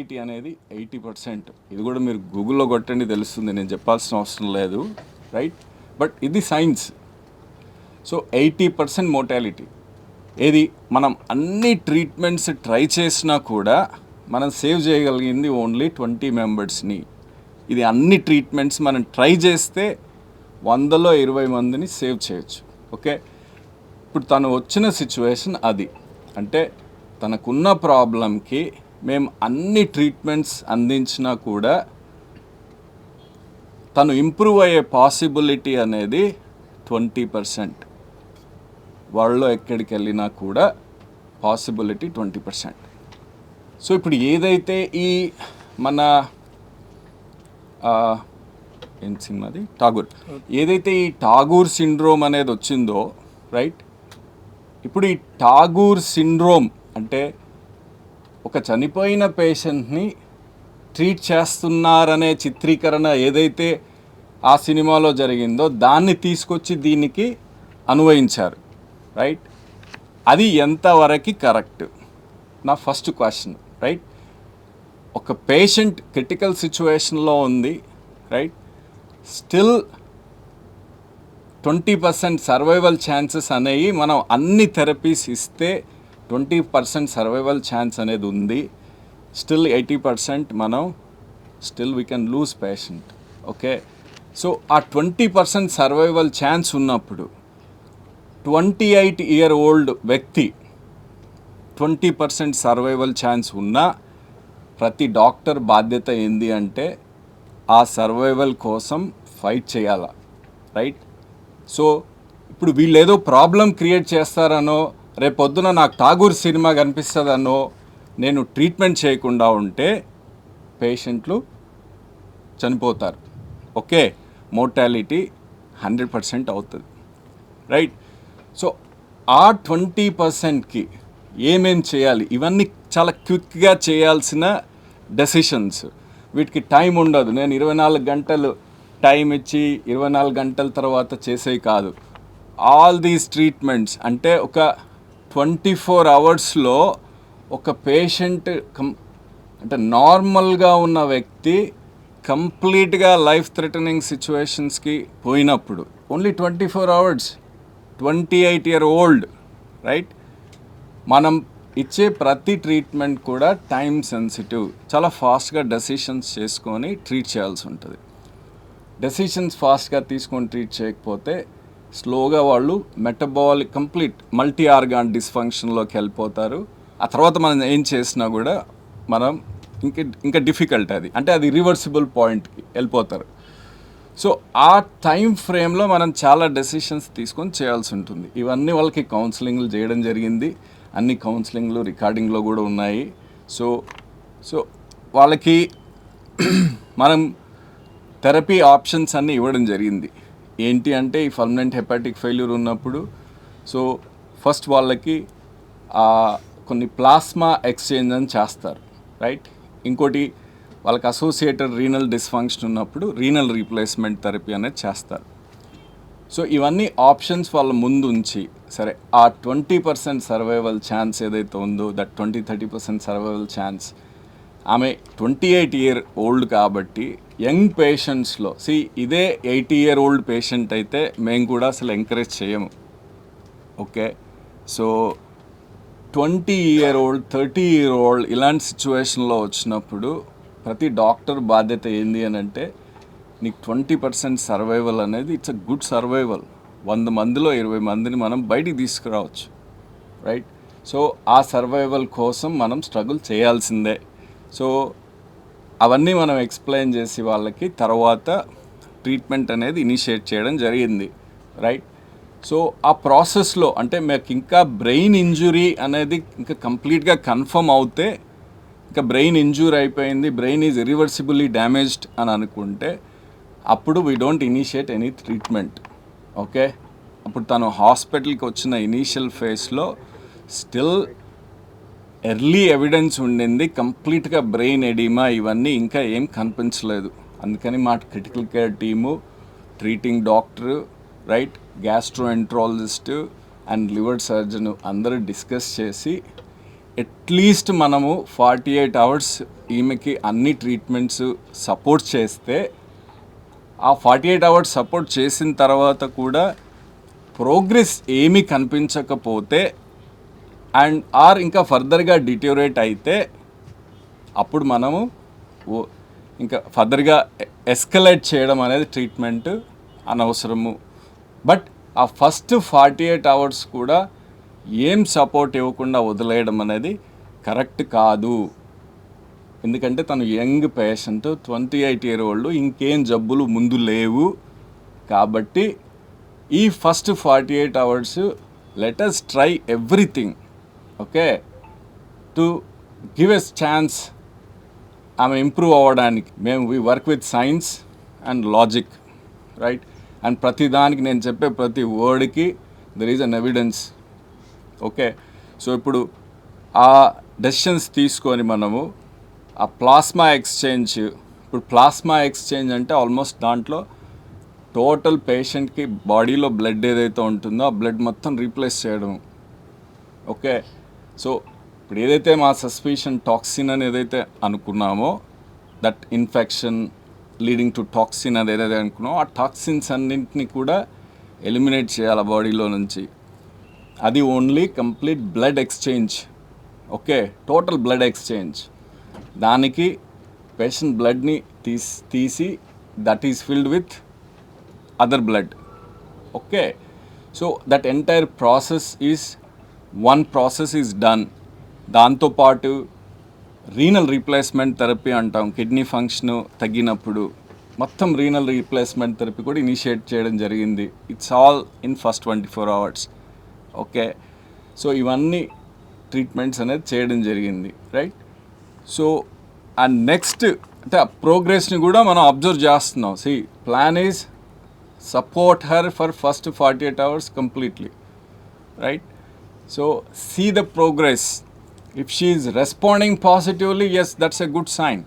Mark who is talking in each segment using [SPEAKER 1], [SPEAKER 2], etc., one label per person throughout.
[SPEAKER 1] Mortality అనేది 80%. ఇది కూడా మీరు గూగుల్లో కొట్టండి తెలుస్తుంది, నేను చెప్పాల్సిన అవసరం లేదు, రైట్? బట్ ఇది సైన్స్. So 80% mortality. ఏది మనం అన్ని ట్రీట్మెంట్స్ ట్రై చేసినా కూడా మనం సేవ్ చేయగలిగింది ఓన్లీ 20 మెంబర్స్ని. ఇది అన్ని ట్రీట్మెంట్స్ మనం ట్రై చేస్తే 100లో 20 మందిని సేవ్ చేయొచ్చు. ఓకే, ఇప్పుడు తను వచ్చిన సిచ్యువేషన్ అది. అంటే తనకున్న ప్రాబ్లంకి మేము అన్ని ట్రీట్మెంట్స్ అందించినా కూడా తను ఇంప్రూవ్ అయ్యే పాసిబిలిటీ అనేది 20%. వరల్డ్లో ఎక్కడికి వెళ్ళినా కూడా పాసిబిలిటీ 20%. సో ఇప్పుడు ఏదైతే ఈ మన ఏం సినిమాది, ఠాగూర్, ఏదైతే ఈ ఠాగూర్ సిండ్రోమ్ అనేది వచ్చిందో, రైట్? ఇప్పుడు ఈ ఠాగూర్ సిండ్రోమ్ అంటే ఒక చనిపోయిన పేషెంట్ని ట్రీట్ చేస్తున్నారనే చిత్రీకరణ ఏదైతే ఆ సినిమాలో జరిగిందో దాన్ని తీసుకొచ్చి దీనికి అన్వయించారు, రైట్? అది ఎంతవరకు కరెక్ట్? నా ఫస్ట్ క్వశ్చన్, రైట్? ఒక పేషెంట్ క్రిటికల్ సిచ్యువేషన్లో ఉంది, రైట్? స్టిల్ 20% సర్వైవల్ ఛాన్సెస్ అనేవి మనం అన్ని థెరపీస్ ఇస్తే 20% సర్వైవల్ ఛాన్స్ అనేది ఉంది. స్టిల్ 80% మనం still we can lose patient. Okay, so ఆ 20% సర్వైవల్ ఛాన్స్ ఉన్నప్పుడు 28-year-old వ్యక్తి 20% సర్వైవల్ ఛాన్స్ ఉన్నా ప్రతి డాక్టర్ బాధ్యత ఏంది అంటే ఆ సర్వైవల్ కోసం ఫైట్ చేయాలా, రైట్? సో ఇప్పుడు వీళ్ళు ఏదో ప్రాబ్లం క్రియేట్ చేస్తారనో రేపొద్దున నాకు ఠాగూర్ సినిమా కనిపిస్తుందనో నేను ట్రీట్మెంట్ చేయకుండా ఉంటే పేషెంట్లు చనిపోతారు. ఓకే, మోర్టాలిటీ 100% అవుతుంది, రైట్? సో ఆ 20%కి ఏమేం చేయాలి? ఇవన్నీ చాలా క్విక్గా చేయాల్సిన డెసిషన్స్. వీటికి టైం ఉండదు. నేను 24 గంటలు టైం ఇచ్చి 24 గంటల తర్వాత చేసేవి కాదు. ఆల్ దీస్ ట్రీట్మెంట్స్ అంటే ఒక 24 అవర్స్లో ఒక పేషెంట్ అంటే నార్మల్గా ఉన్న వ్యక్తి కంప్లీట్గా లైఫ్ థ్రెటనింగ్ సిచ్యువేషన్స్కి పోయినప్పుడు ఓన్లీ 24 అవర్స్, 28-year-old, రైట్? మనం ఇచ్చే ప్రతి ట్రీట్మెంట్ కూడా టైం సెన్సిటివ్. చాలా ఫాస్ట్గా డెసిషన్స్ చేసుకొని ట్రీట్ చేయాల్సి ఉంటుంది. డెసిషన్స్ ఫాస్ట్గా తీసుకొని ట్రీట్ చేయకపోతే స్లోగా వాళ్ళు మెటబాలిక్ కంప్లీట్ మల్టీ ఆర్గాన్ డిస్ఫంక్షన్లోకి వెళ్ళిపోతారు. ఆ తర్వాత మనం ఏం చేసినా కూడా మనం ఇంకా డిఫికల్ట్ అది, అంటే అది రివర్సిబుల్ పాయింట్కి వెళ్ళిపోతారు. సో ఆ టైం ఫ్రేమ్లో మనం చాలా డెసిషన్స్ తీసుకొని చేయాల్సి ఉంటుంది. ఇవన్నీ వాళ్ళకి కౌన్సిలింగ్లు చేయడం జరిగింది. అన్ని కౌన్సిలింగ్లు రికార్డింగ్లో కూడా ఉన్నాయి. సో వాళ్ళకి మనం థెరపీ ఆప్షన్స్ అన్నీ ఇవ్వడం జరిగింది. ఏంటి అంటే ఈ పర్మనెంట్ హెపాటిక్ ఫెయిల్యూర్ ఉన్నప్పుడు సో ఫస్ట్ వాళ్ళకి కొన్ని ప్లాస్మా ఎక్స్చేంజ్ అని చేస్తారు, రైట్? ఇంకోటి వాళ్ళకి అసోసియేటెడ్ రీనల్ డిస్ఫంక్షన్ ఉన్నప్పుడు రీనల్ రీప్లేస్మెంట్ థెరపీ అనేది చేస్తారు. సో ఇవన్నీ ఆప్షన్స్ వాళ్ళ ముందు ఉంచి సరే ఆ 20% సర్వైవల్ ఛాన్స్ ఏదైతే ఉందో దట్ 20-30% సర్వైవల్ ఛాన్స్, ఆమె 28-year-old కాబట్టి యంగ్ పేషెంట్స్లో ఇదే 80-year-old పేషెంట్ అయితే మేము కూడా అసలు ఎంకరేజ్ చేయము. ఓకే, సో 20-year-old 30-year-old ఇలాంటి సిచ్యువేషన్లో వచ్చినప్పుడు ప్రతి డాక్టర్ బాధ్యత ఏంది అని అంటే నీకు 20% సర్వైవల్ అనేది ఇట్స్ అ గుడ్ సర్వైవల్. 100 మందిలో 20 మందిని మనం బయటికి తీసుకురావచ్చు, రైట్? సో ఆ సర్వైవల్ కోసం మనం స్ట్రగుల్ చేయాల్సిందే. సో అవన్నీ మనం ఎక్స్ప్లెయిన్ చేసి వాళ్ళకి తర్వాత ట్రీట్మెంట్ అనేది ఇనిషియేట్ చేయడం జరిగింది, రైట్? సో ఆ ప్రాసెస్లో అంటే మీకు ఇంకా బ్రెయిన్ ఇంజురీ అనేది ఇంకా కంప్లీట్గా కన్ఫర్మ్ అవుతే, ఇంకా బ్రెయిన్ ఇంజూర్ అయిపోయింది, బ్రెయిన్ ఈజ్ ఇరివర్సిబుల్లీ డ్యామేజ్డ్ అని అనుకుంటే అప్పుడు we don't initiate any treatment. Okay, అప్పుడు తను హాస్పిటల్కి వచ్చిన ఇనీషియల్ ఫేజ్లో స్టిల్ ఎర్లీ ఎవిడెన్స్ ఉండింది, కంప్లీట్గా బ్రెయిన్ ఎడిమా ఇవన్నీ ఇంకా ఏం కనిపించలేదు. అందుకని మా critical care team, treating doctor, right, gastroenterologist and liver surgeon అందరూ డిస్కస్ చేసి అట్లీస్ట్ మనము 48 అవర్స్ ఈమెకి అన్ని ట్రీట్మెంట్స్ సపోర్ట్ చేస్తే ఆ 48 అవర్స్ సపోర్ట్ చేసిన తర్వాత కూడా ప్రోగ్రెస్ ఏమీ కనిపించకపోతే అండ్ ఇంకా ఫర్దర్గా డిటోరేట్ అయితే అప్పుడు మనము ఇంకా ఫర్దర్గా ఎస్కలేట్ చేయడం అనేది ట్రీట్మెంట్ అనవసరము. బట్ ఆ ఫస్ట్ 48 అవర్స్ కూడా ఏం సపోర్ట్ ఇవ్వకుండా వదిలేయడం అనేది కరెక్ట్ కాదు. ఎందుకంటే తను యంగ్ పేషెంట్, 28 year old, ఇంకేం జబ్బులు ముందు లేవు. కాబట్టి ఈ first 48 hours let us try everything, okay, to give us chance ఆమె ఇంప్రూవ్ అవ్వడానికి. మేము we work with science and logic, right? And ప్రతిదానికి నేను చెప్పే ప్రతి వర్డ్కి there is an evidence, okay? So ఇప్పుడు ఆ డెసిషన్స్ తీసుకొని మనము ఆ ప్లాస్మా ఎక్స్చేంజ్, ఇప్పుడు ప్లాస్మా ఎక్స్చేంజ్ అంటే ఆల్మోస్ట్ దాంట్లో టోటల్ పేషెంట్కి బాడీలో బ్లడ్ ఏదైతే ఉంటుందో ఆ బ్లడ్ మొత్తం రీప్లేస్ చేయడం, ఓకే? సో ఇప్పుడు ఏదైతే మా సస్పిషన్ టాక్సిన్ అని ఏదైతే అనుకున్నామో, that infection leading to toxin అది ఏదైతే అనుకున్నామో ఆ టాక్సిన్స్ అన్నింటినీ కూడా ఎలిమినేట్ చేయాలి బాడీలో నుంచి. అది only complete blood exchange, okay, total blood exchange. దానికి పేషెంట్ బ్లడ్ని తీసి that is filled with other blood, okay? So that entire process is one process is done. దాంతోపాటు రీనల్ రీప్లేస్మెంట్ థెరపీ అంటాం, కిడ్నీ ఫంక్షన్ తగ్గినప్పుడు మొత్తం రీనల్ రీప్లేస్మెంట్ థెరపీ కూడా initiate చేయడం జరిగింది. It's all in first 24 hours, okay? So ఇవన్నీ treatments అనేది చేయడం జరిగింది, రైట్? సో అండ్ నెక్స్ట్ అంటే ఆ ప్రోగ్రెస్ని కూడా మనం అబ్జర్వ్ చేస్తున్నాం. C plan is support her for first 48 hours completely, right? So see the progress. If she is responding positively, yes, that's a good sign,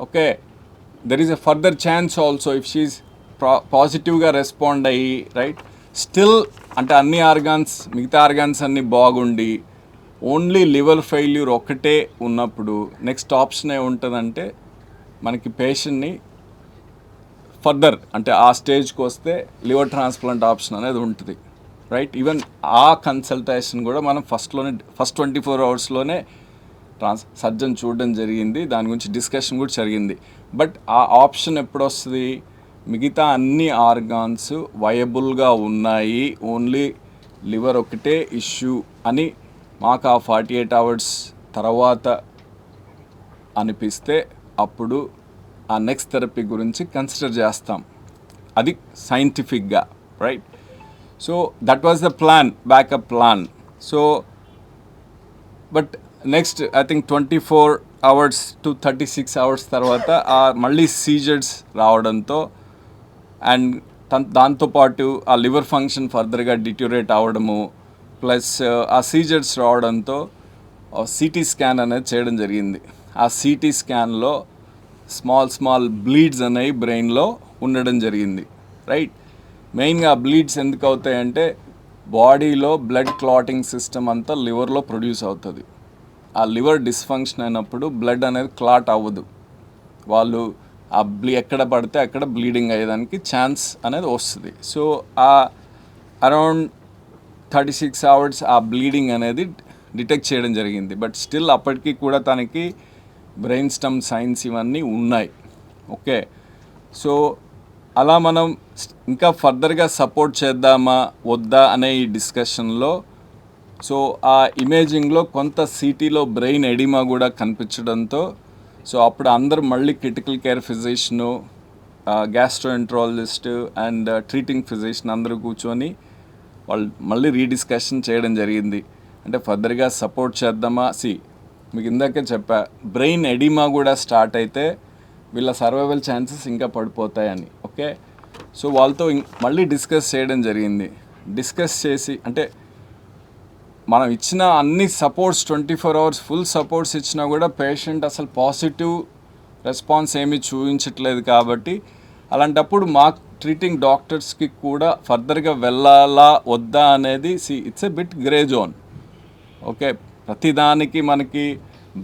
[SPEAKER 1] okay? There is a further chance also if she is పాజిటివ్గా respond అయ్యి, right, still అంటే అన్ని organs, మిగతా organs అన్నీ బాగుండి only liver failure ఒక్కటే ఉన్నప్పుడు next option ఏముంటుందంటే మనకి పేషెంట్ని ఫర్దర్ అంటే ఆ స్టేజ్కి వస్తే లివర్ ట్రాన్స్ప్లాంట్ ఆప్షన్ అనేది ఉంటుంది, రైట్? ఈవెన్ ఆ కన్సల్టేషన్ కూడా మనం ఫస్ట్ 24 hours సర్జన్ చూడడం జరిగింది, దాని గురించి డిస్కషన్ కూడా జరిగింది. బట్ ఆ ఆప్షన్ ఎప్పుడు వస్తుంది? మిగతా అన్ని ఆర్గాన్స్ వయబుల్గా ఉన్నాయి, ఓన్లీ లివర్ ఒకటే ఇష్యూ అని మాకు ఆ 48 hours తర్వాత అనిపిస్తే అప్పుడు ఆ నెక్స్ట్ థెరపీ గురించి కన్సిడర్ చేస్తాం, అది సైంటిఫిక్గా, right? So that was the plan, backup plan. So but next I think 24 hours to 36 hours తర్వాత ఆ మళ్ళీ సీజర్స్ రావడంతో అండ్ దాంతోపాటు ఆ లివర్ ఫంక్షన్ ఫర్దర్గా డిటోరేట్ అవ్వడము ప్లస్ ఆ సీజర్స్ రావడంతో సిటీ స్కాన్ అనేది చేయడం జరిగింది. ఆ సిటీ స్కాన్లో స్మాల్ బ్లీడ్స్ అనేవి బ్రెయిన్లో ఉండడం జరిగింది, రైట్? మెయిన్గా బ్లీడ్స్ ఎందుకు అవుతాయంటే బాడీలో బ్లడ్ క్లాటింగ్ సిస్టమ్ అంతా లివర్లో ప్రొడ్యూస్ అవుతుంది. ఆ లివర్ డిస్ఫంక్షన్ అయినప్పుడు బ్లడ్ అనేది క్లాట్ అవ్వదు, వాళ్ళు ఆ ఎక్కడ పడితే అక్కడ బ్లీడింగ్ అయ్యేదానికి ఛాన్స్ అనేది వస్తుంది. సో ఆ అరౌండ్ 36 hours ఆ బ్లీడింగ్ అనేది డిటెక్ట్ చేయడం జరిగింది. బట్ స్టిల్ అప్పటికి కూడా తనకి బ్రెయిన్ స్టమ్ సైన్స్ ఇవన్నీ ఉన్నాయి, ఓకే? సో అలా మనం ఇంకా ఫర్దర్గా సపోర్ట్ చేద్దామా వద్దా అనే ఈ డిస్కషన్లో సో ఆ ఇమేజింగ్లో కొంత సిటీలో బ్రెయిన్ ఎడిమా కూడా కనిపించడంతో సో అప్పుడు అందరూ మళ్ళీ critical care physician, gastroenterologist and treating physician అందరూ కూర్చొని వాళ్ళు మళ్ళీ రీడిస్కషన్ చేయడం జరిగింది. అంటే ఫర్దర్గా సపోర్ట్ చేద్దామా? మీకు ఇందాకే చెప్పా, బ్రెయిన్ ఎడిమా కూడా స్టార్ట్ అయితే వీళ్ళ సర్వైవల్ ఛాన్సెస్ ఇంకా పడిపోతాయని, ఓకే? సో వాళ్ళతో మళ్ళీ డిస్కస్ చేయడం జరిగింది. డిస్కస్ చేసి అంటే మనం ఇచ్చిన అన్ని సపోర్ట్స్ 24 hours ఫుల్ సపోర్ట్స్ ఇచ్చినా కూడా పేషెంట్ అసలు పాజిటివ్ రెస్పాన్స్ ఏమీ చూపించట్లేదు. కాబట్టి అలాంటప్పుడు మా ట్రీటింగ్ డాక్టర్స్కి కూడా ఫర్దర్గా వెళ్ళాలా వద్దా అనేది it's a bit grey zone, okay? ప్రతిదానికి మనకి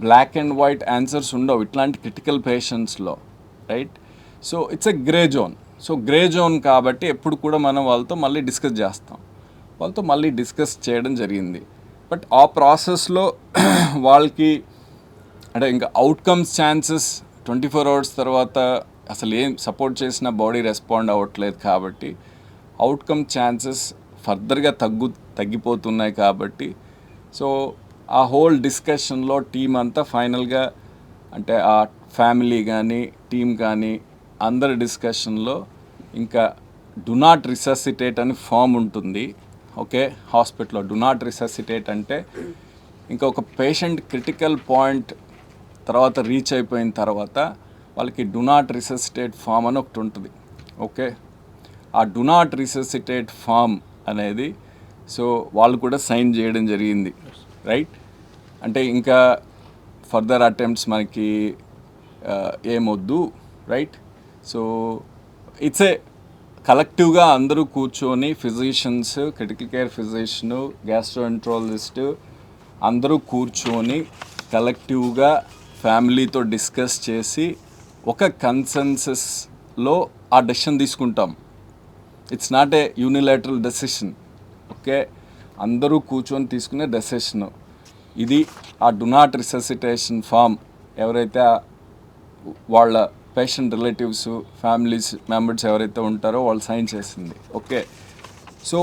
[SPEAKER 1] బ్లాక్ అండ్ వైట్ ఆన్సర్స్ ఉండవు ఇట్లాంటి క్రిటికల్ పేషెంట్స్లో, right? So it's a grey zone. So grey zone కాబట్టి ఎప్పుడు కూడా మనం వాళ్ళతో మళ్ళీ డిస్కస్ చేస్తాం, వాళ్ళతో మళ్ళీ డిస్కస్ చేయడం జరిగింది. బట్ ఆ ప్రాసెస్లో వాళ్ళకి అంటే ఇంకా అవుట్కమ్స్ ఛాన్సెస్ 24 hours తర్వాత అసలు ఏం సపోర్ట్ చేసినా బాడీ రెస్పాండ్ అవ్వట్లేదు కాబట్టి అవుట్కమ్ ఛాన్సెస్ ఫర్దర్గా తగ్గిపోతున్నాయి కాబట్టి సో ఆ హోల్ డిస్కషన్లో టీం అంతా ఫైనల్గా అంటే ఆ ఫ్యామిలీ కానీ టీం కానీ అందరి డిస్కషన్లో ఇంకా డు నాట్ రిససిటేట్ అని ఫామ్ ఉంటుంది. ఓకే, హాస్పిటల్లో డు నాట్ రిససిటేట్ అంటే ఇంకా ఒక పేషెంట్ క్రిటికల్ పాయింట్ తర్వాత రీచ్ అయిపోయిన తర్వాత వాళ్ళకి డు నాట్ రిససిటేట్ ఫామ్ అని ఒకటి ఉంటుంది. ఓకే, ఆ డు నాట్ రిససిటేట్ ఫామ్ అనేది సో వాళ్ళు కూడా సైన్ చేయడం జరిగింది, రైట్? అంటే ఇంకా ఫర్దర్ అటెంప్ట్స్ మనకి ఏమొద్దు, రైట్? సో ఇట్స్ ఏ కలెక్టివ్గా అందరూ కూర్చొని physicians, critical care physician, gastroenterologist అందరూ కూర్చొని కలెక్టివ్గా ఫ్యామిలీతో డిస్కస్ చేసి ఒక కన్సెన్సస్లో ఆ డెసిషన్ తీసుకుంటాం. It's not a unilateral decision. Okay, అందరూ కూర్చొని తీసుకునే డెసిషను ఇది. ఆ డు నాట్ రిససిటేషన్ ఫామ్ ఎవరైతే వాళ్ళ పేషెంట్ రిలేటివ్స్, ఫ్యామిలీస్ మెంబర్స్ ఎవరైతే ఉంటారో వాళ్ళు సైన్ చేసింది. ఓకే, సో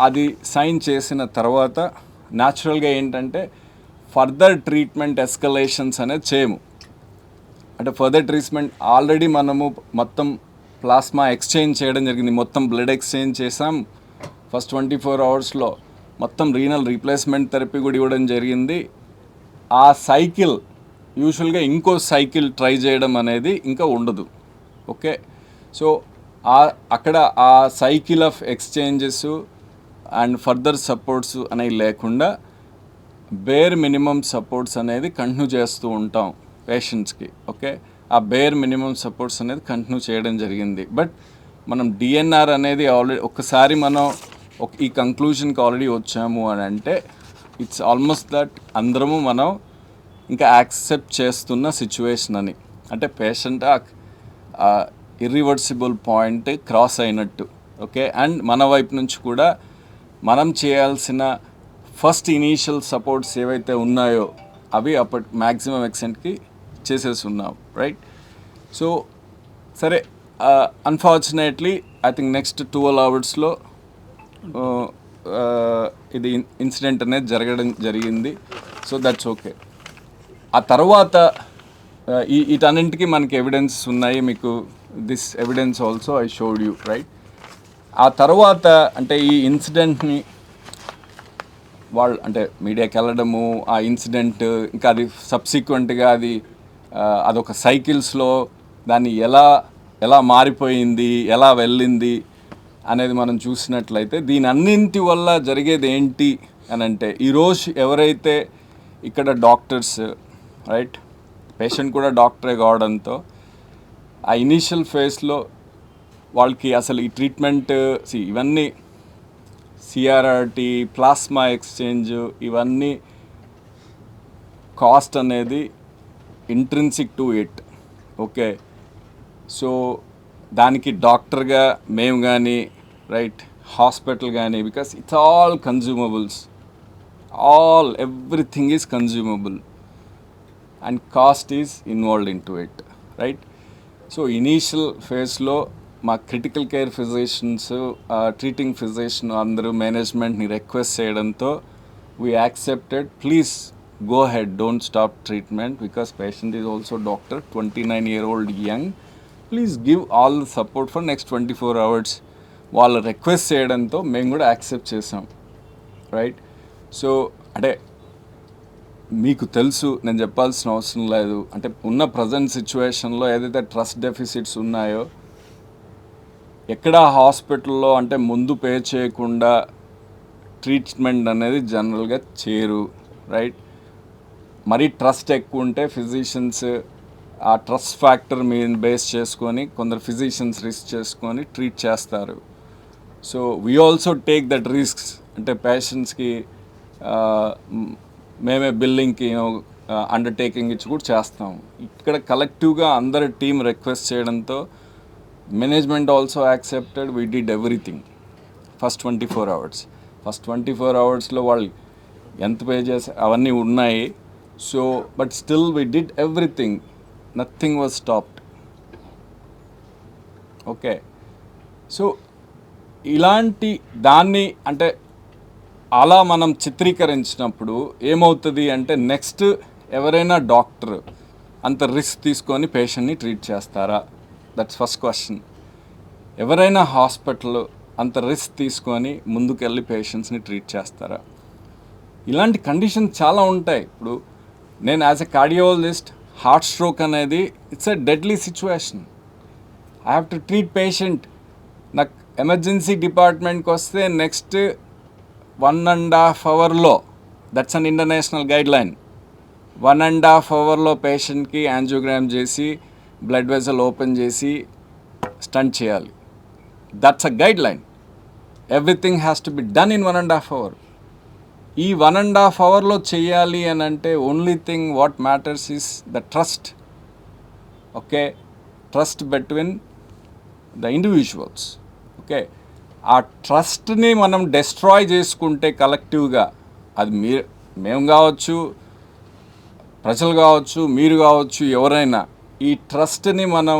[SPEAKER 1] అది సైన్ చేసిన తర్వాత న్యాచురల్గా ఏంటంటే ఫర్దర్ ట్రీట్మెంట్ ఎస్కలేషన్స్ అనేది చేయము. అంటే ఫర్దర్ ట్రీట్మెంట్ ఆల్రెడీ మనము మొత్తం ప్లాస్మా ఎక్స్చేంజ్ చేయడం జరిగింది, మొత్తం బ్లడ్ ఎక్స్చేంజ్ చేసాం. ఫస్ట్ 24 hours మొత్తం రీనల్ రీప్లేస్మెంట్ థెరపీ కూడా ఇవ్వడం జరిగింది. ఆ సైకిల్ యూజువల్గా ఇంకో సైకిల్ ట్రై చేయడం అనేది ఇంకా ఉండదు. ఓకే, సో అక్కడ ఆ cycle of exchanges and further supports అనేవి లేకుండా బేర్ మినిమం సపోర్ట్స్ అనేది కంటిన్యూ చేస్తూ ఉంటాం పేషెంట్స్కి. ఓకే, ఆ బేర్ మినిమం సపోర్ట్స్ అనేది కంటిన్యూ చేయడం జరిగింది. బట్ మనం డిఎన్ఆర్ అనేది ఆల్రెడీ ఒక్కసారి మనం ఈ కంక్లూజన్కి ఆల్రెడీ వచ్చాము అని అంటే ఇట్స్ ఆల్మోస్ట్ దట్ అందరము మనం ఇంకా యాక్సెప్ట్ చేస్తున్న సిచ్యువేషన్ అని, అంటే పేషెంట్ ఇర్రివర్సిబుల్ పాయింట్ క్రాస్ అయినట్టు. ఓకే, అండ్ మన వైపు నుంచి కూడా మనం చేయాల్సిన ఫస్ట్ ఇనీషియల్ సపోర్ట్స్ ఏవైతే ఉన్నాయో అవి అప్పటి మ్యాక్సిమం ఎక్స్టెంట్కి చేసేసి ఉన్నాం, రైట్? సో సరే, unfortunately I think next 12 hours ఇది ఇన్సిడెంట్ అనేది జరిగింది. So that's okay. ఆ తర్వాత వీటన్నింటికి మనకి ఎవిడెన్స్ ఉన్నాయి, మీకు this evidence also I showed you, right? ఆ తర్వాత అంటే ఈ ఇన్సిడెంట్ని వాళ్ళు అంటే మీడియాకి వెళ్ళడము, ఆ ఇన్సిడెంట్ ఇంకా అది సబ్సిక్వెంట్గా అదొక సైకిల్స్లో దాన్ని ఎలా మారిపోయింది, ఎలా వెళ్ళింది అనేది మనం చూసినట్లయితే దీని అన్నింటి వల్ల జరిగేది ఏంటి అని అంటే ఈరోజు ఎవరైతే ఇక్కడ డాక్టర్స్, రైట్, పేషెంట్ కూడా డాక్టరే కావడంతో ఆ ఇనీషియల్ ఫేజ్లో వాళ్ళకి అసలు ఈ ట్రీట్మెంట్ ఇవన్నీ సిఆర్ఆర్టీ, ప్లాస్మా ఎక్స్చేంజ్, ఇవన్నీ కాస్ట్ అనేది intrinsic to it. Okay, so దానికి డాక్టర్గా మేము కానీ, రైట్, హాస్పిటల్ కానీ, because it's all consumables, everything is consumable and cost is involved in to it, right? So initial ఫేజ్లో మా critical care physicians, treating physician అందరూ మేనేజ్మెంట్ని రిక్వెస్ట్ చేయడంతో we accepted, please go head, don't stop treatment because patient is also doctor, 29-year-old young, please give all the support for next 24 hours. వాళ్ళు request చేయడంతో మేము కూడా accept చేసాం, right? So అంటే మీకు తెలుసు, నేను చెప్పాల్సిన అవసరం లేదు. అంటే ఉన్న ప్రజెంట్ సిచ్యువేషన్లో ఏదైతే ట్రస్ట్ డెఫిసిట్స్ ఉన్నాయో, ఎక్కడ హాస్పిటల్లో అంటే ముందు పే చేయకుండా ట్రీట్మెంట్ అనేది జనరల్గా చేయరు, రైట్? మరీ ట్రస్ట్ ఎక్కువ ఉంటే ఫిజిషియన్స్ ఆ ట్రస్ట్ ఫ్యాక్టర్ మీద బేస్ చేసుకొని కొందరు ఫిజిషియన్స్ రిస్క్ చేసుకొని ట్రీట్ చేస్తారు. So we also take that risks. అంటే పేషెంట్స్కి మేమే బిల్లింగ్కి అండర్టేకింగ్ ఇచ్చి కూడా చేస్తాం. ఇక్కడ కలెక్టివ్గా అందరి టీం రిక్వెస్ట్ చేయడంతో management also accepted. We did everything first 24 hours. First 24 hours వాళ్ళు ఎంత పే చేసి అవన్నీ ఉన్నాయి. So but still we did everything, nothing was stopped. Okay, so ఇలాంటి దాన్ని అంటే అలా మనం చిత్రీకరించినప్పుడు ఏమవుతుంది అంటే నెక్స్ట్ ఎవరైనా డాక్టర్ అంత రిస్క్ తీసుకొని పేషెంట్ని ట్రీట్ చేస్తారా? That's first question. ఎవరైనా హాస్పిటల్ అంత రిస్క్ తీసుకొని ముందుకెళ్ళి పేషెంట్స్ని ట్రీట్ చేస్తారా? ఇలాంటి కండిషన్స్ చాలా ఉంటాయి. ఇప్పుడు నేను as a cardiologist, heart stroke అనేది it's a deadly situation. I have to treat patient. నాకు ఎమర్జెన్సీ డిపార్ట్మెంట్కి వస్తే next 1.5 hours, that's an international guideline. 1.5 hours పేషెంట్కి యాంజియోగ్రామ్ చేసి బ్లడ్ వెసల్ ఓపెన్ చేసి స్టంట్ చేయాలి. That's a guideline. Everything has to be done in 1.5 hours. ఈ 1.5 hours చేయాలి అని అంటే only thing what matters is the trust. Okay, trust between the individuals. Okay, ఆ ట్రస్ట్ని మనం డెస్ట్రాయ్ చేసుకుంటే కలెక్టివ్గా, అది మేము కావచ్చు, ప్రజలు కావచ్చు, మీరు కావచ్చు, ఎవరైనా ఈ ట్రస్ట్ని మనం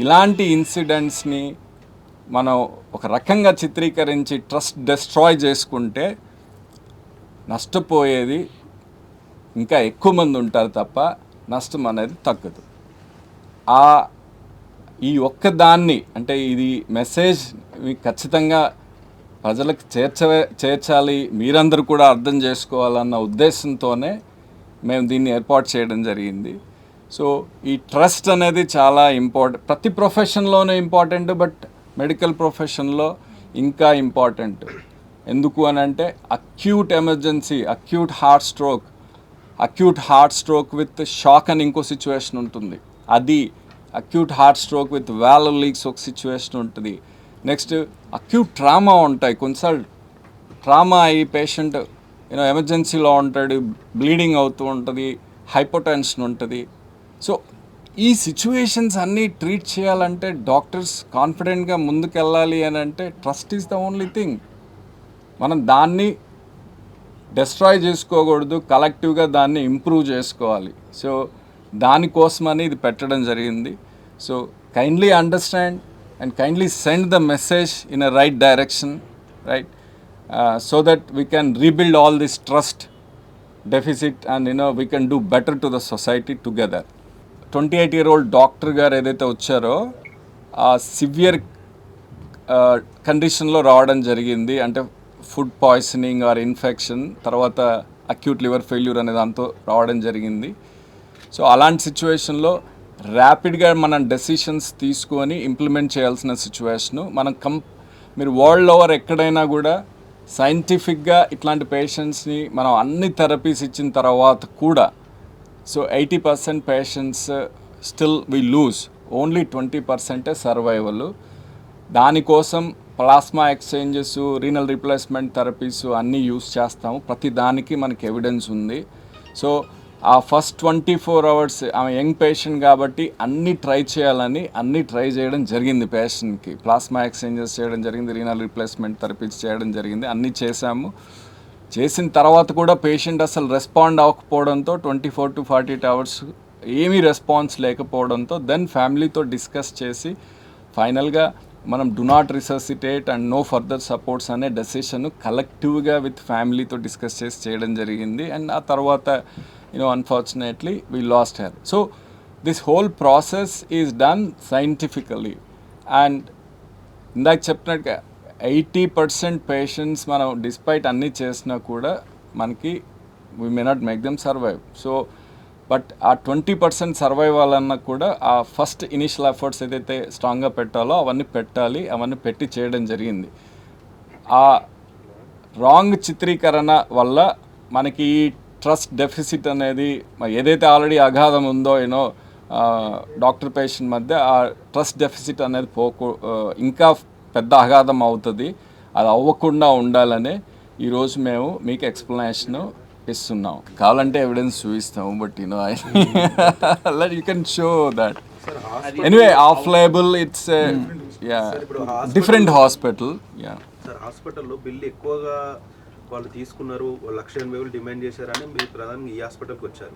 [SPEAKER 1] ఇలాంటి ఇన్సిడెంట్స్ని మనం ఒక రకంగా చిత్రీకరించి ట్రస్ట్ డెస్ట్రాయ్ చేసుకుంటే నష్టపోయేది ఇంకా ఎక్కువ మంది ఉంటారు తప్ప నష్టం అనేది తగ్గదు. ఈ ఒక్కదాన్ని అంటే ఇది మెసేజ్ ఖచ్చితంగా ప్రజలకు చేర్చాలి, మీరందరూ కూడా అర్థం చేసుకోవాలన్న ఉద్దేశంతోనే మేము దీన్ని ఏర్పాటు చేయడం జరిగింది. సో ఈ ట్రస్ట్ అనేది చాలా ఇంపార్టెంట్. ప్రతి ప్రొఫెషన్లోనే ఇంపార్టెంట్, బట్ మెడికల్ ప్రొఫెషన్లో ఇంకా ఇంపార్టెంట్. ఎందుకు అని అంటే acute emergency, acute heart stroke with shock అని ఇంకో సిచ్యువేషన్ ఉంటుంది. అది acute heart stroke with valve leaks ఒక సిచ్యువేషన్ ఉంటుంది. నెక్స్ట్ అక్యూట్ ట్రామా ఉంటాయి. కొన్నిసార్లు ట్రామా అయ్యి పేషెంట్ ఎమర్జెన్సీలో ఉంటాడు, బ్లీడింగ్ అవుతూ ఉంటుంది, హైపోటెన్షన్ ఉంటుంది. సో ఈ సిచ్యువేషన్స్ అన్నీ ట్రీట్ చేయాలంటే డాక్టర్స్ కాన్ఫిడెంట్గా ముందుకెళ్ళాలి అని అంటే trust is the only thing. మనం దాన్ని డెస్ట్రాయ్ చేసుకోకూడదు, కలెక్టివ్గా దాన్ని ఇంప్రూవ్ చేసుకోవాలి. సో దానికోసమని ఇది పెట్టడం జరిగింది. So kindly understand and kindly send the message in a right direction, right, so that we can rebuild all this trust deficit and we can do better to the society together. 28-year-old doctor గారు ఏదైతే వచ్చారో ఆ severe కండిషన్లో రావడం జరిగింది. అంటే food poisoning are infection, తర్వాత acute liver failure అనే దాంతో రావడం జరిగింది. సో అలాంటి సిచ్యువేషన్లో ర్యాపిడ్గా మనం డెసిషన్స్ తీసుకొని ఇంప్లిమెంట్ చేయాల్సిన సిచ్యువేషను. మీరు వరల్డ్ ఓవర్ ఎక్కడైనా కూడా సైంటిఫిక్గా ఇట్లాంటి పేషెంట్స్ని మనం అన్ని థెరపీస్ ఇచ్చిన తర్వాత కూడా so 80% patients still we lose, only 20% survival. దానికోసం plasma exchanges, renal replacement therapies అన్నీ యూస్ చేస్తాము. ప్రతి దానికి మనకి ఎవిడెన్స్ ఉంది. సో ఆ ఫస్ట్ 24 hours ఆమె యంగ్ పేషెంట్ కాబట్టి అన్నీ ట్రై చేయడం జరిగింది. పేషెంట్కి ప్లాస్మా ఎక్స్చేంజెస్ చేయడం జరిగింది, రీనల్ రీప్లేస్మెంట్ థెరపీస్ చేయడం జరిగింది, అన్నీ చేశాము. చేసిన తర్వాత కూడా పేషెంట్ అసలు రెస్పాండ్ అవ్వకపోవడంతో 24 to 48 hours ఏమీ రెస్పాన్స్ లేకపోవడంతో దెన్ ఫ్యామిలీతో డిస్కస్ చేసి ఫైనల్గా మనం do not resuscitate and no further supports అనే డెసిషన్ కలెక్టివ్గా విత్ ఫ్యామిలీతో డిస్కస్ చేసి చేయడం జరిగింది. అండ్ ఆ తర్వాత unfortunately we lost her. So this whole process is done scientifically. And ఇందాక చెప్పినట్టుగా 80% పేషెంట్స్ మనం డిస్పైట్ అన్నీ చేసినా కూడా మనకి we may not make them survive. So but ఆ 20% సర్వైవ్ అవ్వాలన్నా కూడా ఆ ఫస్ట్ ఇనిషియల్ ఎఫర్ట్స్ ఏదైతే స్ట్రాంగ్గా పెట్టాలో అవన్నీ పెట్టాలి, అవన్నీ పెట్టి చేయడం జరిగింది. ఆ రాంగ్ చిత్రీకరణ వల్ల మనకి ఈ ట్రస్ట్ డెఫిసిట్ అనేది ఏదైతే ఆల్రెడీ అగాధం ఉందో డాక్టర్ పేషెంట్ మధ్య ఆ ట్రస్ట్ డెఫిసిట్ అనేది ఇంకా పెద్ద అగాధం అవుతుంది. అది అవ్వకుండా ఉండాలనే ఈరోజు మేము మీకు ఎక్స్ప్లెనేషను ఇస్తున్నాం. కావాలంటే ఎవిడెన్స్ చూపిస్తాము, but you can show that. Anyway off label it's different hospital.
[SPEAKER 2] Sir హాస్పిటల్లో బిల్లు ఎక్కువగా వాళ్ళు తీసుకున్నారు, 1,80,000 డిమాండ్ చేశారని మీరు ప్రధానంగా ఈ హాస్పిటల్కి వచ్చారు.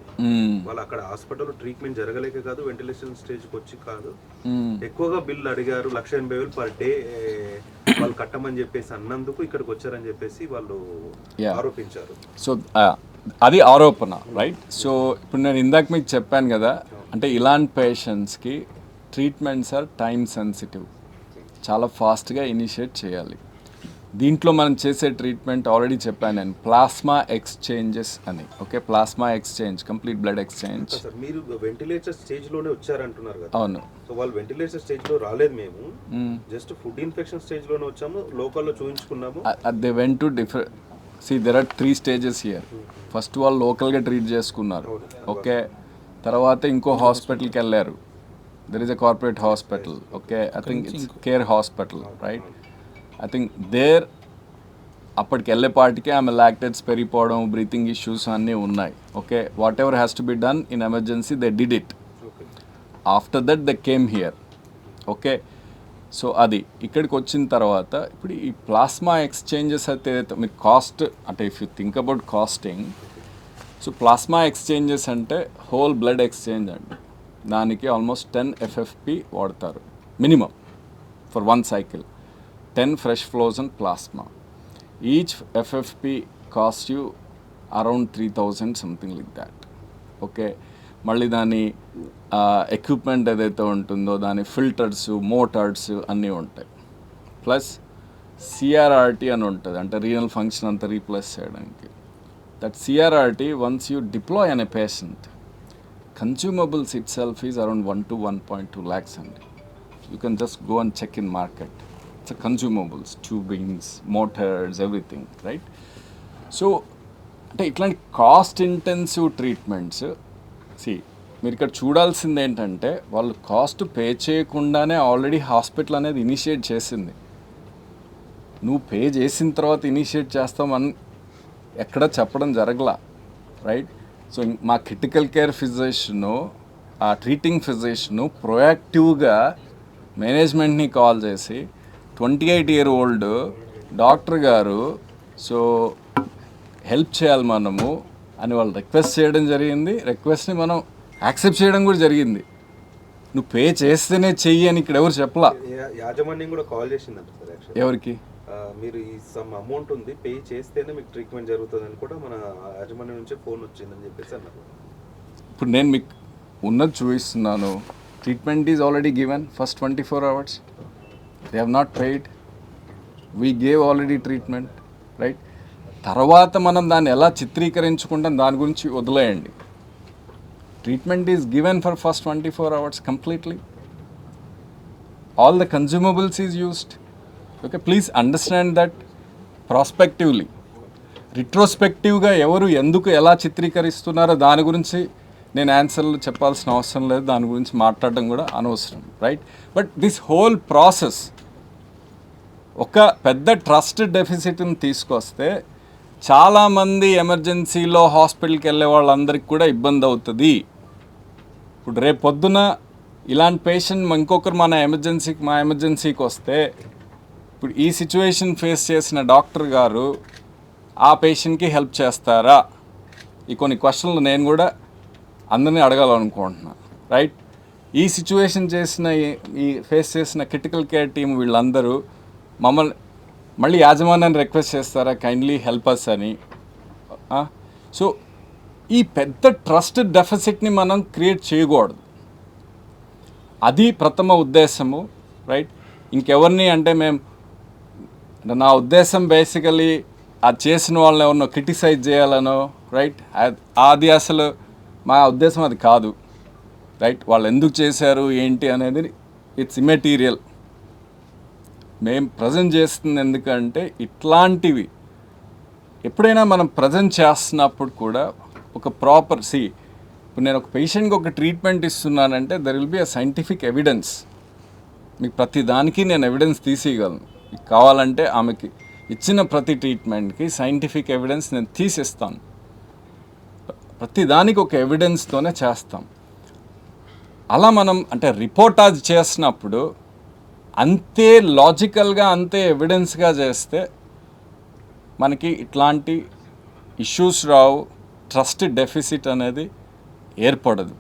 [SPEAKER 2] వాళ్ళు అక్కడ హాస్పిటల్లో ట్రీట్మెంట్ జరగలేక కాదు, వెంటిలేషన్ స్టేజ్కి వచ్చి కాదు, ఎక్కువగా బిల్లు అడిగారు. 1,80,000 పర్ డే వాళ్ళు కట్టమని చెప్పేసి అన్నందుకు ఇక్కడికి వచ్చారని చెప్పేసి వాళ్ళు ఆరోపించారు.
[SPEAKER 1] సో అది ఆరోపణ, రైట్? సో ఇప్పుడు నేను ఇందాక మీకు చెప్పాను కదా, అంటే ఇలాంటి పేషెంట్స్కి ట్రీట్మెంట్స్ ఆర్ టైం సెన్సిటివ్, చాలా ఫాస్ట్గా ఇనిషియేట్ చేయాలి. దీంట్లో మనం చేసే ట్రీట్మెంట్ ఆల్రెడీ చెప్పాను నేను, ప్లాస్మా ఎక్స్చేంజెస్ అని. Okay, plasma exchange, complete blood exchange.
[SPEAKER 2] మీరు వెంటిలేటర్ స్టేజ్లోనే వచ్చారంటున్నారు కదా?
[SPEAKER 1] అవును.
[SPEAKER 2] సో వాళ్ళు వెంటిలేటర్ స్టేజ్లో రాలేదు, మేము జస్ట్ ఫుడ్ ఇన్ఫెక్షన్ స్టేజ్లోనే వచ్చాము, లోకల్లో చూపించుకున్నాము.
[SPEAKER 1] They went to different. See, there are 3 stages here. First వాళ్ళు లోకల్గా ట్రీట్ చేసుకున్నారు. ఓకే, తర్వాత ఇంకో హాస్పిటల్కి వెళ్ళారు. There is a corporate hospital. Okay, I think it's Care hospital, right? I think there అప్పటికి వెళ్ళేపాటికి ఆమె లాక్టేట్స్ పెరిగిపోవడం, బ్రీతింగ్ ఇష్యూస్ అన్నీ ఉన్నాయి. Okay, whatever has to be done in emergency they did it. After that they came here. Okay, so అది ఇక్కడికి వచ్చిన తర్వాత ఇప్పుడు ఈ ప్లాస్మా ఎక్స్చేంజెస్ అయితే మీకు కాస్ట్, అంటే if you think about costing, so plasma exchanges అంటే హోల్ బ్లడ్ ఎక్స్చేంజ్ అండి. దానికి ఆల్మోస్ట్ 10 FFP వాడతారు minimum for 1 cycle. 10 fresh flows in plasma. Each FFP costs you around 3,000, something like that. Okay, మళ్ళీ దాని equipment ఏదైతే ఉంటుందో దాని ఫిల్టర్స్, మోటార్స్ అన్నీ ఉంటాయి. ప్లస్ CRRT అని ఉంటుంది, అంటే రీనల్ ఫంక్షన్ అంతా రీప్లేస్ చేయడానికి. That CRRT once you deploy on a patient, consumables itself is around 1 to 1.2 lakhs అండి. You can just go and check in market. It's consumables, tubings, motors, everything, right? So అంటే ఇట్లాంటి cost intensive treatments, మీరు ఇక్కడ చూడాల్సింది ఏంటంటే వాళ్ళు cost pay చేయకుండానే already hospital అనేది ఇనిషియేట్ చేసింది. నువ్వు పే చేసిన తర్వాత ఇనిషియేట్ చేస్తామని ఎక్కడ చెప్పడం జరగలా, రైట్? సో మా క్రిటికల్ కేర్ ఫిజిషియను, ఆ ట్రీటింగ్ ఫిజిషియను ప్రొయాక్టివ్గా మేనేజ్మెంట్ని కాల్ చేసి 28-year-old డాక్టర్ గారు, సో హెల్ప్ చేయాలి మనము అని వాళ్ళు రిక్వెస్ట్ చేయడం జరిగింది. రిక్వెస్ట్ని మనం యాక్సెప్ట్ చేయడం కూడా జరిగింది. నువ్వు పే చేస్తేనే చెయ్యి అని ఇక్కడ ఎవరు చెప్పలా.
[SPEAKER 2] యాజమాన్యం కూడా కాల్ చేసిందంట సార్. యాక్చువల్లీ
[SPEAKER 1] ఎవరికి?
[SPEAKER 2] మీరు ఈ సమ్ అమౌంట్ ఉంది, పే చేస్తేనే మీకు ట్రీట్మెంట్ జరుగుతుందని కూడా మన యాజమాన్యం నుంచే ఫోన్ వచ్చిందని చెప్పేసి అన్నారు.
[SPEAKER 1] ఇప్పుడు నేను మీకు ఉన్నది చూపిస్తున్నాను. Treatment is already given first 24 hours. They have not paid. We gave already treatment, right? తర్వాత మనం దాన్ని ఎలా చిత్రీకరించుకుంటాం దాని గురించి వదిలేయండి. Treatment is given for first 24 hours completely. All the consumables is used. Okay, please understand that prospectively. Retrospectiveగా ఎవరు ఎందుకు ఎలా చిత్రీకరిస్తున్నారో దాని గురించి నేను ఆన్సర్లు చెప్పాల్సిన అవసరం లేదు, దాని గురించి మాట్లాడడం కూడా అనవసరం, right? But this whole process ఒక పెద్ద ట్రస్ట్ డెఫిసిట్ని తీసుకొస్తే చాలామంది ఎమర్జెన్సీలో హాస్పిటల్కి వెళ్ళే వాళ్ళందరికీ కూడా ఇబ్బంది అవుతుంది. ఇప్పుడు రేపు పొద్దున ఇలాంటి పేషెంట్ ఇంకొకరు మా ఎమర్జెన్సీకి వస్తే ఇప్పుడు ఈ సిచ్యువేషన్ ఫేస్ చేసిన డాక్టర్ గారు ఆ పేషెంట్కి హెల్ప్ చేస్తారా? ఈ కొన్ని క్వశ్చన్లు నేను కూడా అందరినీ అడగాలనుకుంటున్నాను, రైట్? ఈ సిచ్యువేషన్ ఈ ఫేస్ చేసిన క్రిటికల్ కేర్ టీం వీళ్ళందరూ మమ్మల్ని మళ్ళీ యాజమాన్యాన్ని రిక్వెస్ట్ చేస్తారా కైండ్లీ హెల్ప్ అస్ అని? సో ఈ పెద్ద ట్రస్ట్ డెఫిసిట్ని మనం క్రియేట్ చేయకూడదు. అది ప్రథమ ఉద్దేశము, రైట్? ఇంకెవరిని అంటే నా ఉద్దేశం బేసికలీ అది చేసిన వాళ్ళని ఎవరినో క్రిటిసైజ్ చేయాలనో, రైట్? అది అసలు మా ఉద్దేశం అది కాదు, రైట్? వాళ్ళు ఎందుకు చేశారు ఏంటి అనేది ఇట్స్ ఇమ్మెటీరియల్. మేము ప్రజెంట్ చేస్తుంది ఎందుకంటే ఇట్లాంటివి ఎప్పుడైనా మనం ప్రజెంట్ చేస్తున్నప్పుడు కూడా ఒక ప్రాపర్ ఇప్పుడు నేను ఒక పేషెంట్కి ఒక ట్రీట్మెంట్ ఇస్తున్నానంటే there will be a scientific evidence. మీకు ప్రతి దానికి నేను ఎవిడెన్స్ తీసేయగలను. మీకు కావాలంటే ఆమెకి ఇచ్చిన ప్రతి ట్రీట్మెంట్కి సైంటిఫిక్ ఎవిడెన్స్ నేను తీసిస్తాను. ప్రతిదానికి ఒక ఎవిడెన్స్తోనే చేస్తాం. అలా మనం అంటే రిపోర్టాజ్ చేసినప్పుడు అంతే లాజికల్గా అంతే ఎవిడెన్స్గా చేస్తే మనకి ఇట్లాంటి ఇష్యూస్ రావు, ట్రస్ట్ డెఫిసిట్ అనేది ఏర్పడదు.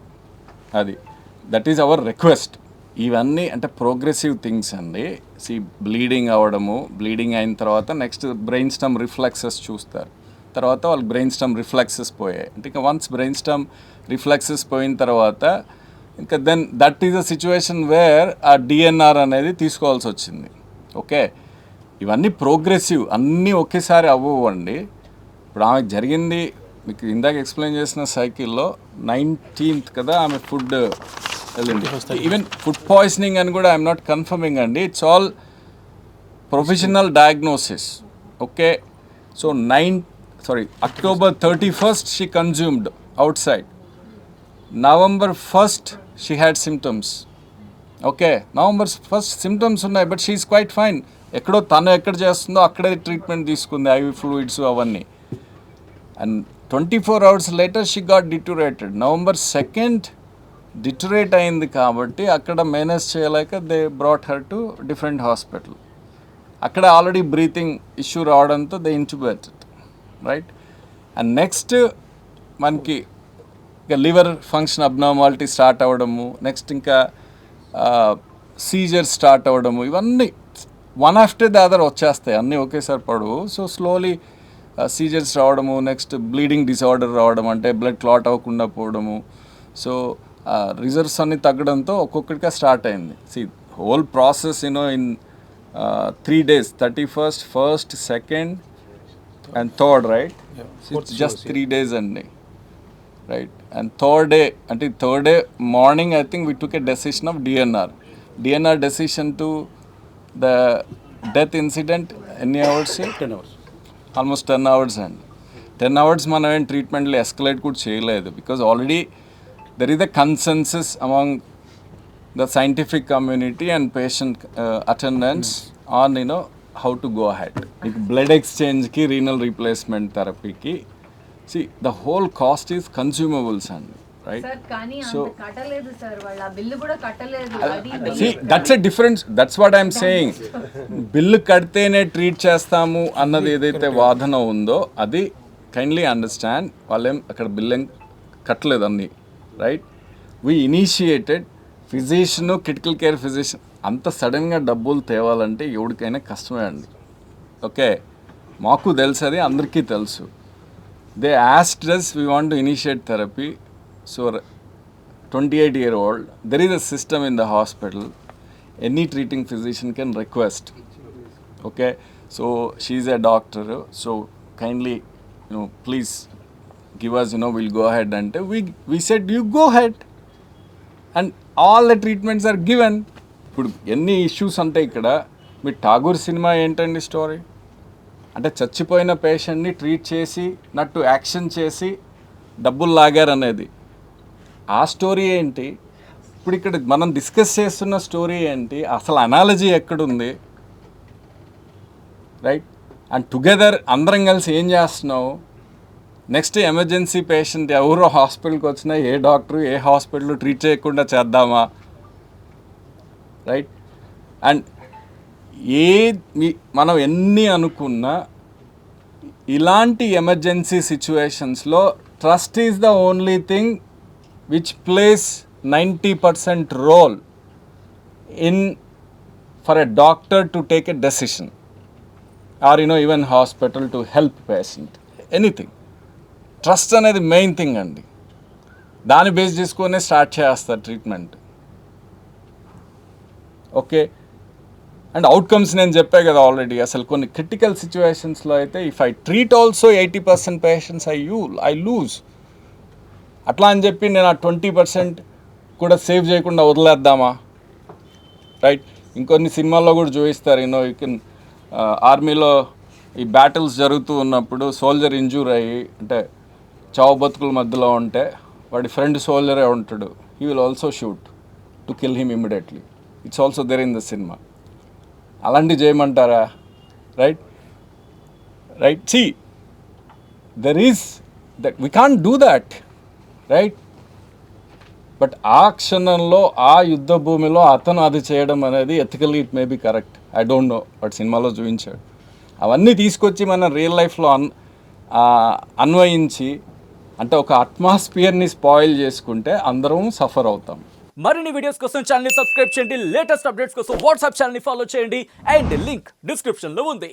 [SPEAKER 1] అది దట్ ఈజ్ అవర్ రిక్వెస్ట్. ఇవన్నీ అంటే ప్రోగ్రెసివ్ థింగ్స్ అండి. బ్లీడింగ్ అవ్వడము, బ్లీడింగ్ అయిన తర్వాత నెక్స్ట్ బ్రెయిన్ స్టమ్ రిఫ్లెక్సెస్ చూస్తారు. తర్వాత వాళ్ళకి బ్రెయిన్ స్టమ్ రిఫ్లెక్సెస్ పోయాయి అంటే ఇంకా వన్స్ బ్రెయిన్ స్టమ్ రిఫ్లెక్సెస్ పోయిన తర్వాత ఇంకా then that is a situation where ఆ డిఎన్ఆర్ అనేది తీసుకోవాల్సి వచ్చింది. ఓకే, ఇవన్నీ ప్రోగ్రెసివ్, అన్నీ ఒకేసారి అవ్వండి. ఇప్పుడు ఆమెకు జరిగింది మీకు ఇందాక ఎక్స్ప్లెయిన్ చేసిన సైకిల్లో 19th కదా ఆమె ఫుడ్ వెళ్ళింది. ఈవెన్ ఫుడ్ పాయిజనింగ్ అని కూడా ఐఎమ్ నాట్ కన్ఫర్మింగ్ అండి, it's all professional diagnosis. Okay, so October 31st she consumed outside. November 1st she had symptoms. Okay, November 1st symptoms ఉన్నాయి, బట్ షీఈస్ క్వైట్ ఫైన్. ఎక్కడో తను ఎక్కడ చేస్తుందో అక్కడే ట్రీట్మెంట్ తీసుకుంది, ఐవి ఫ్లూయిడ్స్ అవన్నీ. And 24 hours later she got deteriorated. November 2nd deteriorate అయింది కాబట్టి అక్కడ మేనేజ్ చేయలేక they brought her to different hospital. అక్కడ ఆల్రెడీ బ్రీతింగ్ ఇష్యూ రావడంతో దే ఇంట్యూబేటెడ్, రైట్. అండ్ నెక్స్ట్ మనకి ఇంకా లివర్ ఫంక్షన్ అబ్నార్మాలిటీ స్టార్ట్ అవ్వడము, నెక్స్ట్ ఇంకా సీజర్ స్టార్ట్ అవ్వడము, ఇవన్నీ వన్ ఆఫ్టర్ ద అదర్ వచ్చేస్తాయి, అన్నీ ఒకేసారి పడవు. సో స్లోలీ సీజర్స్ రావడము, నెక్స్ట్ బ్లీడింగ్ డిసార్డర్ రావడం అంటే బ్లడ్ క్లాట్ అవ్వకుండా పోవడము. సో రిజర్వ్స్ అన్నీ తగ్గడంతో ఒక్కొక్కటిగా స్టార్ట్ అయింది. Whole process in 3 days, 31st, 1st, 2nd and 3rd, right? It's just 3 days అండి, right? And third day morning I think we took a decision of DNR decision to the death incident. ఎన్ని hours?
[SPEAKER 3] 10 hours,
[SPEAKER 1] almost 10 hours. And 10 hours మనం ఏం ట్రీట్మెంట్లో escalate కూడా చేయలేదు, because already there is a consensus among the scientific community and patient attendants on how to go ahead. Like blood exchange ki, renal replacement therapy ki, see the whole cost is consumables and right.
[SPEAKER 4] Sir, kani anta kattaledu sir, valla bill kuda kattaledu. Adi
[SPEAKER 1] see that's a difference, that's what I am saying. Bill కడితేనే treat చేస్తాము అన్నది ఏదైతే వాదన ఉందో అది kindly understand. వాళ్ళేం అక్కడ bill ఏం కట్టలేదు అన్నీ, right. We initiated physician, critical care physician అంత సడన్గా డబ్బులు తేవాలంటే ఎవరికైనా కష్టమే అండి. ఓకే, మాకు తెలుసు, అది అందరికీ తెలుసు. They asked us, we want to initiate therapy. So 28-year-old, there is a system in the hospital, any treating physician can request. Okay, so she is a doctor, so kindly please give us, we'll go ahead. And we said you go ahead and all the treatments are given. ఇప్పుడు ఎన్ని issues అంటే ఇక్కడ మీ Tagore cinema ఏంటండి story అంటే చచ్చిపోయిన పేషెంట్ని treat చేసి నట్టు action చేసి డబ్బులు లాగారనేది. ఆ స్టోరీ ఏంటి? ఇప్పుడు ఇక్కడ మనం డిస్కస్ చేస్తున్న స్టోరీ ఏంటి? అసలు అనాలజీ ఎక్కడుంది, రైట్? అండ్ టుగెదర్ అందరం కలిసి ఏం చేస్తున్నావు? నెక్స్ట్ ఎమర్జెన్సీ పేషెంట్ ఎవరో హాస్పిటల్కి వచ్చినా ఏ డాక్టరు ఏ హాస్పిటల్ ట్రీట్ చేయకుండా చేద్దామా, రైట్? అండ్ మనం ఎన్ని అనుకున్నా ఇలాంటి ఎమర్జెన్సీ సిచ్యువేషన్స్లో trust is the only thing which plays 90% role in for a doctor to take a decision or even hospital to help patient, anything. Trust అనేది మెయిన్ థింగ్ అండి. దాన్ని బేస్ చేసుకునే స్టార్ట్ చేస్తారు ట్రీట్మెంట్. ఓకే, అండ్ అవుట్కమ్స్ నేను చెప్పే కదా already. అసలు కొన్ని క్రిటికల్ సిచ్యువేషన్స్లో అయితే if I treat also 80% patients I lose. అట్లా అని చెప్పి నేను ఆ 20% కూడా సేవ్ చేయకుండా వదిలేద్దామా, రైట్? ఇంకొన్ని సినిమాల్లో కూడా చూపిస్తారు, యూ కెన్ ఆర్మీలో ఈ బ్యాటిల్స్ జరుగుతూ ఉన్నప్పుడు సోల్జర్ ఇంజూర్ అయ్యి అంటే చావు బతుకుల మధ్యలో ఉంటే వాడి ఫ్రెండ్ సోల్జరే ఉంటాడు, he will also shoot to kill him immediately. It's also there in the cinema. అలాంటివి చేయమంటారా, right? Right, see there is that we can't do that. Right? But ఆ క్షణంలో ఆ యుద్ధ భూమిలో అతను అది చేయడం అనేది ethically it may be correct. I don't know, but సినిమాలో చూపించాడు. అవన్నీ తీసుకొచ్చి మన రియల్ లైఫ్లో అన్వయించి అంటే ఒక అట్మాస్ఫియర్ని స్పాయిల్ చేసుకుంటే అందరం సఫర్ అవుతాం.
[SPEAKER 3] మరిన్ని వీడియోస్ కోసం ఛానల్ ని సబ్స్క్రైబ్ చేయండి, లేటెస్ట్ అప్డేట్స్ కోసం వాట్సాప్ ఛానల్ ని ఫాలో చేయండి అండ్ లింక్ డిస్క్రిప్షన్ లో ఉంది.